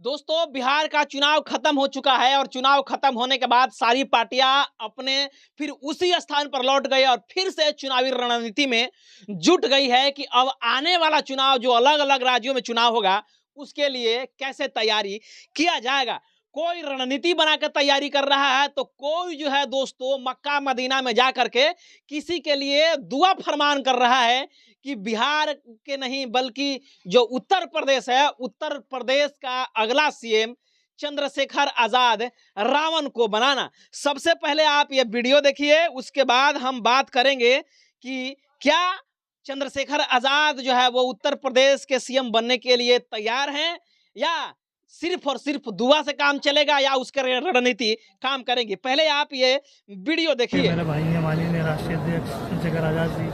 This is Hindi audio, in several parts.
दोस्तों, बिहार का चुनाव खत्म हो चुका है और चुनाव खत्म होने के बाद सारी पार्टियां अपने फिर उसी स्थान पर लौट गई और फिर से चुनावी रणनीति में जुट गई है कि अब आने वाला चुनाव जो अलग अलग राज्यों में चुनाव होगा उसके लिए कैसे तैयारी किया जाएगा। कोई रणनीति बनाकर तैयारी कर रहा है तो कोई जो है दोस्तों मक्का मदीना में जा करके किसी के लिए दुआ फरमान कर रहा है कि बिहार के नहीं बल्कि जो उत्तर प्रदेश है, उत्तर प्रदेश का अगला सीएम चंद्रशेखर आजाद रावण को बनाना। सबसे पहले आप ये वीडियो देखिए, उसके बाद हम बात करेंगे कि क्या चंद्रशेखर आजाद जो है वो उत्तर प्रदेश के सीएम बनने के लिए तैयार हैं या सिर्फ और सिर्फ दुआ से काम चलेगा या उसके रणनीति काम करेंगे। पहले आप ये वीडियो देखिए। मेरे भाई हैं माननीय राष्ट्रीय अध्यक्ष चंद्रशेखर आजाद जी,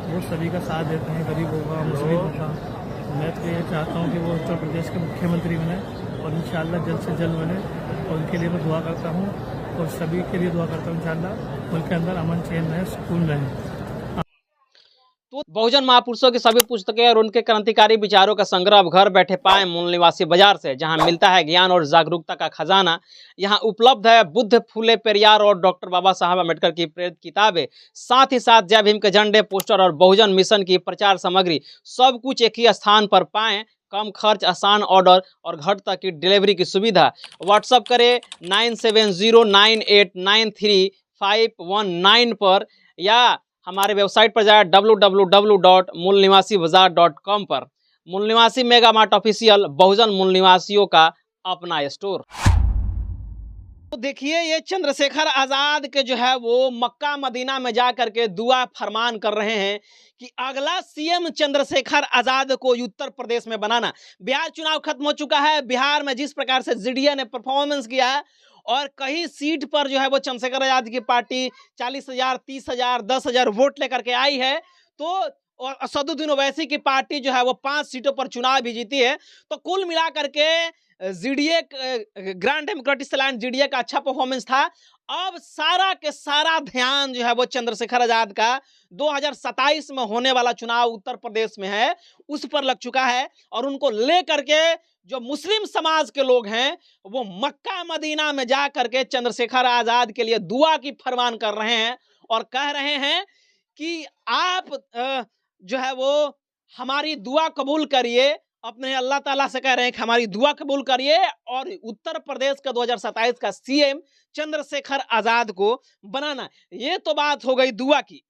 वो सभी का साथ देते हैं, गरीबों का, मुस्लिमों का। मैं तो ये चाहता हूँ कि वो उत्तर प्रदेश के मुख्यमंत्री बने और इंशाल्लाह जल्द से जल्द बने और उनके लिए मैं दुआ करता हूँ और सभी के लिए दुआ करता हूँ इंशाल्लाह उनके अंदर अमन चैन रहे, सुकून रहे। तो बहुजन महापुरुषों की सभी पुस्तकें और उनके क्रांतिकारी विचारों का संग्रह अब घर बैठे पाएं मूल निवासी बाजार से, जहां मिलता है ज्ञान और जागरूकता का खजाना। यहां उपलब्ध है बुद्ध, फूले पेरियार और डॉक्टर बाबा साहब अम्बेडकर की प्रेरित किताबें, साथ ही साथ जय भीम के झंडे, पोस्टर और बहुजन मिशन की प्रचार सामग्री। सब कुछ एक ही स्थान पर पाएं, कम खर्च, आसान ऑर्डर और घर तक की डिलीवरी की सुविधा। व्हाट्सअप करें 9709893519 पर या हमारे वेबसाइट पर जाए www.मूलनिवासीबाजार.com पर। मूल निवासी मेगा मार्ट ऑफिशियल, बहुजन मूल निवासियों का अपना स्टोर। तो देखिए, ये चंद्रशेखर आजाद के जो है वो मक्का मदीना में जा करके दुआ फरमान कर रहे हैं कि अगला सीएम चंद्रशेखर आजाद को उत्तर प्रदेश में बनाना। बिहार चुनाव खत्म हो चुका है। बिहार में जिस प्रकार से जीडीए ने परफॉर्मेंस किया है और कई सीट पर जो है वो चंद्रशेखर आजाद की पार्टी 40,000, 30,000, 10,000 वोट लेकर के आई है, तो और असदुद्दीन ओवैसी की पार्टी जो है वो 5 सीटों पर चुनाव भी जीती है। तो कुल मिलाकर के GDA, grand democratic alliance GDA का अच्छा परफॉर्मेंस था। अब सारा के सारा ध्यान जो है वो चंद्रशेखर आजाद का 2027 में होने वाला चुनाव उत्तर प्रदेश में है उस पर लग चुका है और उनको लेकर के जो मुस्लिम समाज के लोग हैं वो मक्का मदीना में जा करके चंद्रशेखर आजाद के लिए दुआ की फरमान कर रहे हैं और कह रहे हैं कि आप जो है वो हमारी दुआ कबूल करिए। अपने अल्लाह ताला से कह रहे हैं कि हमारी दुआ कबूल करिए और उत्तर प्रदेश का 2027 का सीएम चंद्रशेखर आजाद को बनाना। ये तो बात हो गई दुआ की।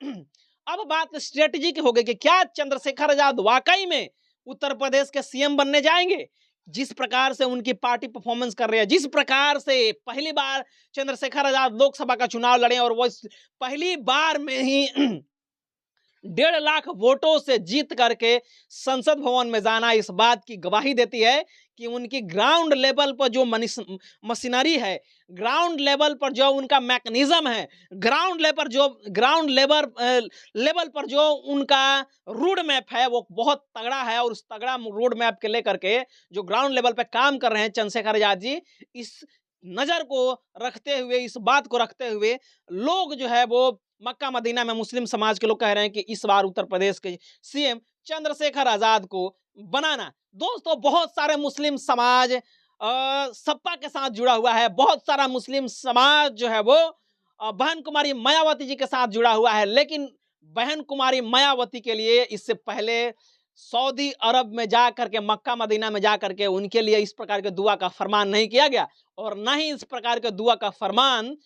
अब बात स्ट्रेटजी की हो गई कि क्या चंद्रशेखर आजाद वाकई में उत्तर प्रदेश के सीएम बनने जाएंगे। जिस प्रकार से उनकी पार्टी परफॉर्मेंस कर रही है, जिस प्रकार से पहली बार चंद्रशेखर आजाद लोकसभा का चुनाव लड़े और वो पहली बार में ही 1.5 लाख वोटों से जीत करके संसद भवन में जाना इस बात की गवाही देती है कि उनकी ग्राउंड लेवल पर जो मशीनरी है, ग्राउंड लेवल पर जो उनका मैकेनिज्म है, ग्राउंड लेवल पर जो उनका रोड मैप है वो बहुत तगड़ा है और उस तगड़ा रोड मैप के लेकर के जो ग्राउंड लेवल पर काम कर रहे हैं चंद्रशेखर आजाद जी, इस नजर को रखते हुए, इस बात को रखते हुए लोग जो है वो मक्का मदीना में मुस्लिम समाज के लोग कह रहे हैं कि इस बार उत्तर प्रदेश के सीएम चंद्रशेखर आजाद को बनाना। दोस्तों, बहुत सारे मुस्लिम समाज सपा के साथ जुड़ा हुआ है। बहुत सारा मुस्लिम समाज जो है वो बहन कुमारी मायावती जी के साथ जुड़ा हुआ है, लेकिन बहन कुमारी मायावती के लिए इससे पहले सऊदी अरब में जा करके, मक्का मदीना में जा करके उनके लिए इस प्रकार के दुआ का फरमान नहीं किया गया और न ही इस प्रकार के दुआ का फरमान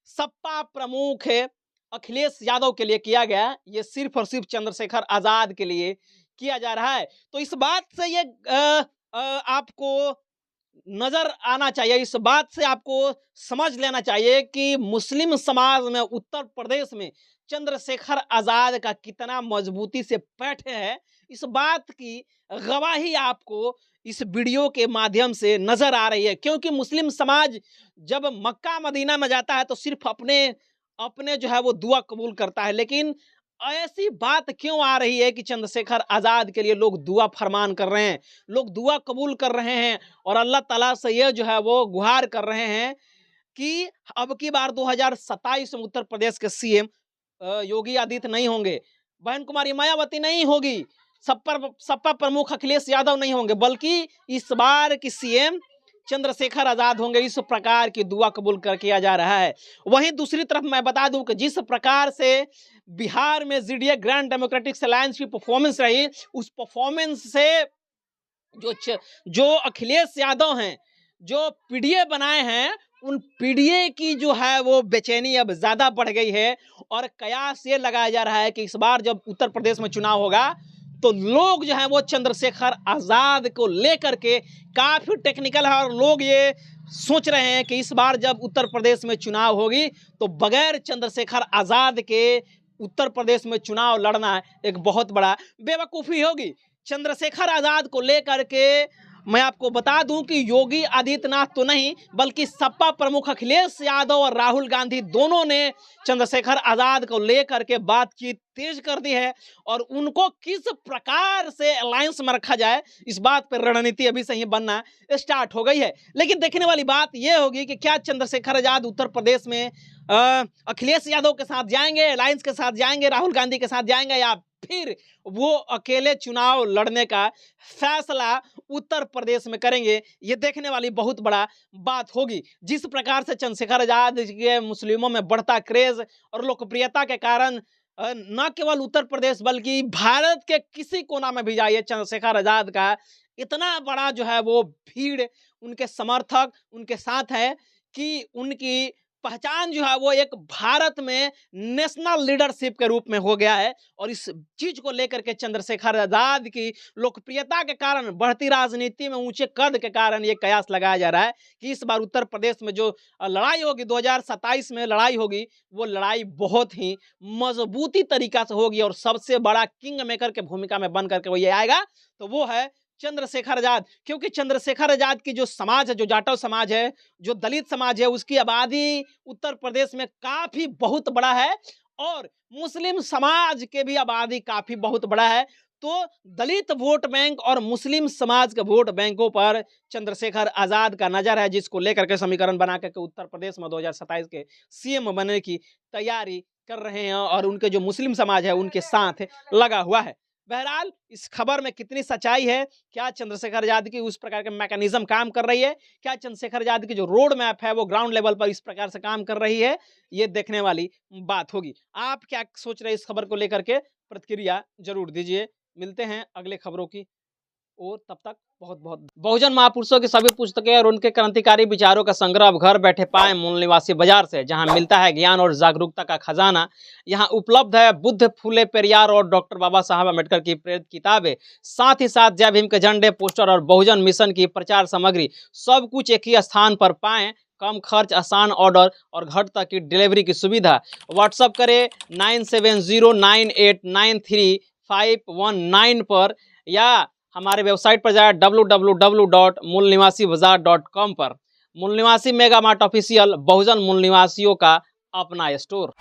सपा प्रमुख अखिलेश यादव के लिए किया गया। ये सिर्फ और सिर्फ चंद्रशेखर आजाद के लिए किया जा रहा है। तो इस बात से ये आपको नजर आना चाहिए, इस बात से आपको समझ लेना चाहिए कि मुस्लिम समाज में उत्तर प्रदेश में चंद्रशेखर आजाद का कितना मजबूती से बैठे है। इस बात की गवाही आपको इस वीडियो के माध्यम से नजर आ रही है, क्योंकि मुस्लिम समाज जब मक्का मदीना में जाता है तो सिर्फ अपने जो है वो दुआ कबूल करता है, लेकिन ऐसी बात क्यों आ रही है कि चंद्रशेखर आजाद के लिए लोग दुआ फरमान कर रहे हैं, लोग दुआ कबूल कर रहे हैं और अल्लाह ताला से ये जो है वो गुहार कर रहे हैं कि अब की बार 2027 में उत्तर प्रदेश के सीएम योगी आदित्य नहीं होंगे, बहन कुमारी मायावती नहीं होगी, सपा प्रमुख अखिलेश यादव नहीं होंगे, बल्कि इस बार की सीएम चंद्रशेखर आजाद होंगे। इस प्रकार की दुआ कबूल कर किया जा रहा है। वहीं दूसरी तरफ मैं बता दूं कि जिस प्रकार से बिहार में जीडीए ग्रैंड डेमोक्रेटिक अलायंस की परफॉर्मेंस रही, उस परफॉर्मेंस से जो अखिलेश यादव हैं, जो पीडीए बनाए हैं, उन पीडीए की जो है वो बेचैनी अब ज्यादा बढ़ गई है। और कयास ये लगाया जा रहा है कि इस बार जब उत्तर प्रदेश में चुनाव होगा तो लोग जो है वो चंद्रशेखर आजाद को लेकर के काफी टेक्निकल है, और लोग ये सोच रहे हैं कि इस बार जब उत्तर प्रदेश में चुनाव होगी तो बगैर चंद्रशेखर आजाद के उत्तर प्रदेश में चुनाव लड़ना एक बहुत बड़ा बेवकूफ़ी होगी। चंद्रशेखर आजाद को लेकर के मैं आपको बता दूं कि योगी आदित्यनाथ तो नहीं, बल्कि सपा प्रमुख अखिलेश यादव और राहुल गांधी दोनों ने चंद्रशेखर आजाद को लेकर के बातचीत तेज कर दी है। और उनको किस प्रकार से अलायंस में रखा जाए, इस बात पर रणनीति अभी से ही बनना स्टार्ट हो गई है। लेकिन देखने वाली बात यह होगी कि क्या चंद्रशेखर आजाद उत्तर प्रदेश में अखिलेश यादव के साथ जाएंगे, अलायंस के साथ जाएंगे, राहुल गांधी के साथ जाएंगे, या फिर वो अकेले चुनाव लड़ने का फैसला उत्तर प्रदेश में करेंगे। ये देखने वाली बहुत बड़ा बात होगी। जिस प्रकार से चंद्रशेखर आजाद के मुस्लिमों में बढ़ता क्रेज और लोकप्रियता के कारण न केवल उत्तर प्रदेश बल्कि भारत के किसी कोना में भी जाइए, चंद्रशेखर आजाद का इतना बड़ा जो है वो भीड़ उनके समर्थक उनके साथ है कि उनकी पहचान जो है वो एक भारत में नेशनल लीडरशिप के रूप में हो गया है। और इस चीज को लेकर के चंद्रशेखर आजाद की लोकप्रियता के कारण, बढ़ती राजनीति में ऊंचे कद के कारण ये कयास लगाया जा रहा है कि इस बार उत्तर प्रदेश में जो लड़ाई होगी, 2027 में लड़ाई होगी, वो लड़ाई बहुत ही मजबूती तरीका से होगी। और सबसे बड़ा किंग मेकर के भूमिका में बन करके वो ये आएगा, तो वो है चंद्रशेखर आजाद। क्योंकि चंद्रशेखर आजाद की जो समाज है, जो जाटव समाज है, जो दलित समाज है, उसकी आबादी उत्तर प्रदेश में काफी बहुत बड़ा है, और मुस्लिम समाज के भी आबादी काफी बहुत बड़ा है। तो दलित वोट बैंक और मुस्लिम समाज के वोट बैंकों पर चंद्रशेखर आजाद का नजर है, जिसको लेकर के समीकरण बना करके उत्तर प्रदेश में 2027 के सीएम बनने की तैयारी कर रहे हैं, और उनके जो मुस्लिम समाज है उनके साथ लगा हुआ है। बहरहाल इस खबर में कितनी सच्चाई है, क्या चंद्रशेखर आजाद की उस प्रकार के मैकेनिज्म काम कर रही है, क्या चंद्रशेखर आजाद की जो रोड मैप है वो ग्राउंड लेवल पर इस प्रकार से काम कर रही है, ये देखने वाली बात होगी। आप क्या सोच रहे हैं इस खबर को लेकर के, प्रतिक्रिया जरूर दीजिए। मिलते हैं अगले खबरों की और तब तक बहुत बहुत। बहुजन महापुरुषों की सभी पुस्तकें और उनके क्रांतिकारी विचारों का संग्रह अब घर बैठे पाएं मूल निवासी बाजार से, जहां मिलता है ज्ञान और जागरूकता का खजाना। यहां उपलब्ध है बुद्ध, फूले पेरियार और डॉक्टर बाबा साहब अम्बेडकर की प्रेरित किताबें, साथ ही साथ जय भीम के झंडे, पोस्टर और बहुजन मिशन की प्रचार सामग्री। सब कुछ एक ही स्थान पर पाएं, कम खर्च, आसान ऑर्डर और घर तक की डिलीवरी की सुविधा। व्हाट्सअप करें 9709893519 पर, या हमारे वेबसाइट पर जाए www.mulniwasibazaar.com पर। मूल निवासी मेगा मार्ट ऑफिशियल, बहुजन मूल निवासियों का अपना स्टोर।